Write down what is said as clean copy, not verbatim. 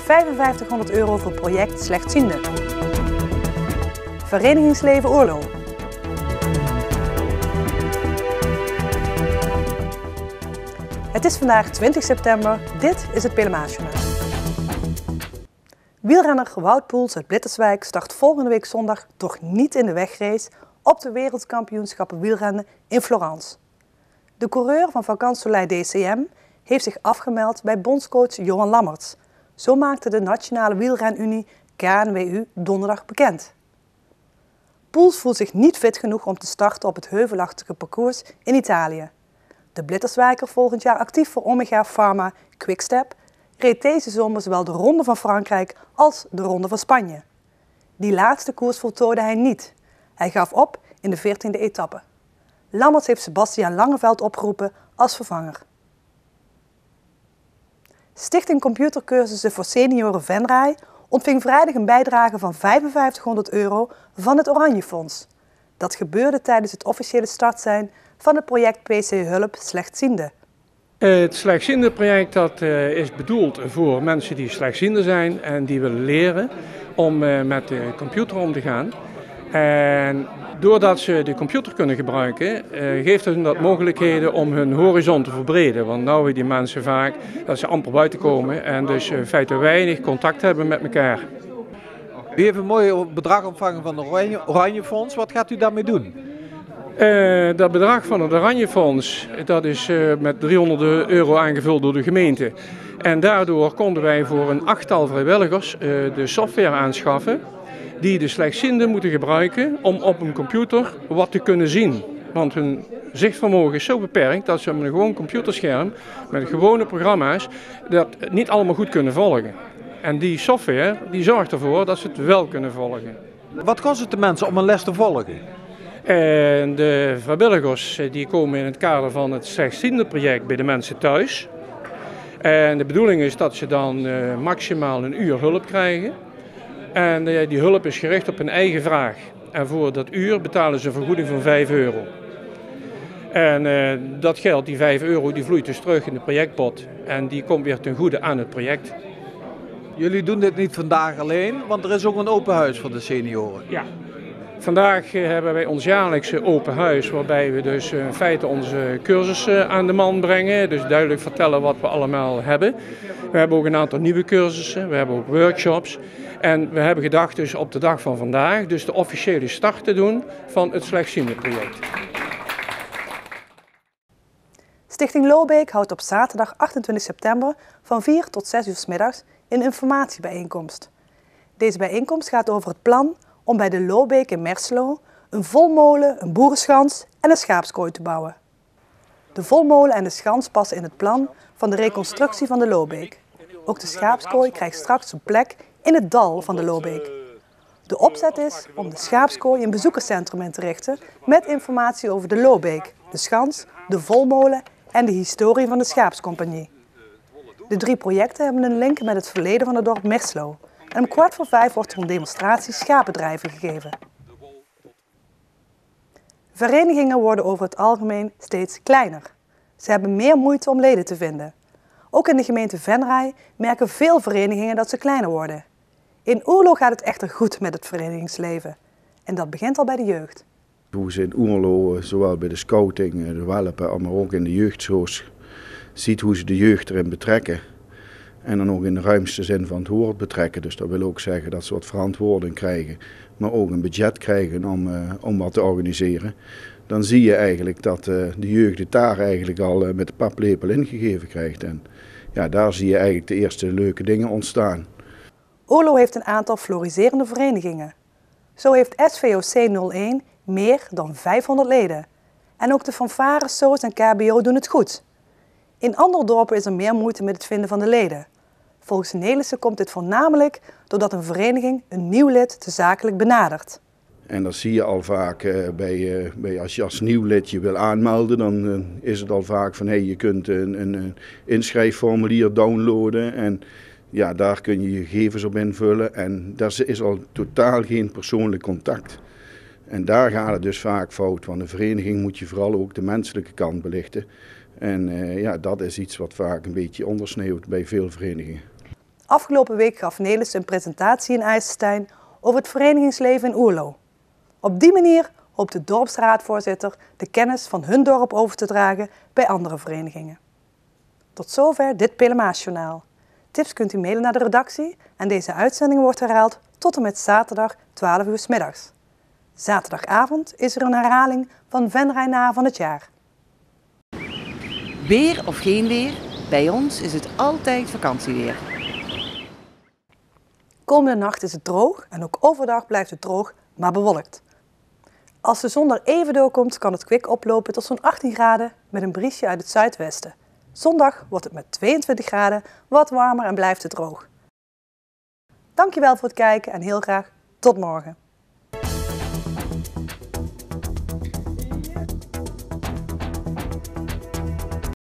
€5500 voor project Slechtzienden. Verenigingsleven Oerlo. Het is vandaag 20 september, dit is het Pelemaasjournaal. Wielrenner Wout Poels uit Blitterswijk start volgende week zondag toch niet in de wegrace op de wereldkampioenschappen wielrennen in Florence. De coureur van Vacances Soleil DCM heeft zich afgemeld bij bondscoach Johan Lammerts. Zo maakte de Nationale Wielrenunie KNWU donderdag bekend. Poels voelt zich niet fit genoeg om te starten op het heuvelachtige parcours in Italië. De Blitterswijker, volgend jaar actief voor Omega Pharma Quickstep, reed deze zomer zowel de Ronde van Frankrijk als de Ronde van Spanje. Die laatste koers voltooide hij niet. Hij gaf op in de 14e etappe. Lammerts heeft Sebastiaan Langeveld opgeroepen als vervanger. Stichting Computercursussen voor Senioren Venray ontving vrijdag een bijdrage van €5500 van het Oranjefonds. Dat gebeurde tijdens het officiële startsein van het project PC Hulp Slechtzienden. Het slechtziendenproject is bedoeld voor mensen die slechtziende zijn en die willen leren om met de computer om te gaan. En doordat ze de computer kunnen gebruiken, geeft het hun dat mogelijkheden om hun horizon te verbreden. Want nu hebben die mensen vaak dat ze amper buiten komen en dus in feite weinig contact hebben met elkaar. U heeft een mooi bedrag ontvangen van het Oranjefonds. Wat gaat u daarmee doen? Dat bedrag van het Oranjefonds dat is met €300 aangevuld door de gemeente. En daardoor konden wij voor een 8-tal vrijwilligers de software aanschaffen die de slechtzienden moeten gebruiken om op een computer wat te kunnen zien. Want hun zichtvermogen is zo beperkt dat ze op een gewoon computerscherm met gewone programma's dat niet allemaal goed kunnen volgen. En die software die zorgt ervoor dat ze het wel kunnen volgen. Wat kost het de mensen om een les te volgen? En de vrijwilligers die komen in het kader van het slechtziendenproject bij de mensen thuis. En de bedoeling is dat ze dan maximaal een uur hulp krijgen. En die hulp is gericht op hun eigen vraag. En voor dat uur betalen ze een vergoeding van €5. En dat geld, die €5, die vloeit dus terug in de projectpot. En die komt weer ten goede aan het project. Jullie doen dit niet vandaag alleen, want er is ook een open huis voor de senioren. Ja. Vandaag hebben wij ons jaarlijkse open huis, waarbij we dus in feite onze cursussen aan de man brengen. Dus duidelijk vertellen wat we allemaal hebben. We hebben ook een aantal nieuwe cursussen, we hebben ook workshops. En we hebben gedacht dus op de dag van vandaag, dus de officiële start te doen van het slechtziendenproject. Stichting Loobeek houdt op zaterdag 28 september van 4 tot 6 uur 's middags een informatiebijeenkomst. Deze bijeenkomst gaat over het plan om bij de Loobeek in Merselo een volmolen, een boerenschans en een schaapskooi te bouwen. De volmolen en de schans passen in het plan van de reconstructie van de Loobeek. Ook de schaapskooi krijgt straks een plek in het dal van de Loobeek. De opzet is om de schaapskooi een bezoekerscentrum in te richten met informatie over de Loobeek, de schans, de volmolen en de historie van de schaapscompagnie. De 3 projecten hebben een link met het verleden van het dorp Merselo. En om 4:15 wordt er een demonstratie schapendrijven gegeven. Verenigingen worden over het algemeen steeds kleiner. Ze hebben meer moeite om leden te vinden. Ook in de gemeente Venray merken veel verenigingen dat ze kleiner worden. In Oerlo gaat het echter goed met het verenigingsleven. En dat begint al bij de jeugd. Hoe ze in Oerlo, zowel bij de scouting, de welpen, maar ook in de jeugdsoos, ziet hoe ze de jeugd erin betrekken. En dan ook in de ruimste zin van het woord betrekken. Dus dat wil ook zeggen dat ze wat verantwoording krijgen, maar ook een budget krijgen om wat te organiseren. Dan zie je eigenlijk dat de jeugd het daar eigenlijk al met de paplepel ingegeven krijgt. En ja, daar zie je eigenlijk de eerste leuke dingen ontstaan. Oerlo heeft een aantal floriserende verenigingen. Zo heeft SVOC 01 meer dan 500 leden. En ook de fanfares, SOS en KBO doen het goed. In andere dorpen is er meer moeite met het vinden van de leden. Volgens Nelissen komt dit voornamelijk doordat een vereniging een nieuw lid te zakelijk benadert. En dat zie je al vaak als je als nieuw lid je wil aanmelden, dan is het al vaak van je kunt een inschrijfformulier downloaden en ja, daar kun je je gegevens op invullen en daar is al totaal geen persoonlijk contact. En daar gaat het dus vaak fout, want een vereniging moet je vooral ook de menselijke kant belichten. En ja, dat is iets wat vaak een beetje ondersneeuwt bij veel verenigingen. Afgelopen week gaf Nelis een presentatie in IJsselstein over het verenigingsleven in Oerlo. Op die manier hoopt de dorpsraadvoorzitter de kennis van hun dorp over te dragen bij andere verenigingen. Tot zover dit Pelemaasjournaal. Tips kunt u mailen naar de redactie en deze uitzending wordt herhaald tot en met zaterdag 12 uur 's middags. Zaterdagavond is er een herhaling van Venray van het jaar. Weer of geen weer, bij ons is het altijd vakantieweer. Komende nacht is het droog en ook overdag blijft het droog, maar bewolkt. Als de zon er even doorkomt, kan het kwik oplopen tot zo'n 18 graden met een briesje uit het zuidwesten. Zondag wordt het met 22 graden wat warmer en blijft het droog. Dankjewel voor het kijken en heel graag tot morgen.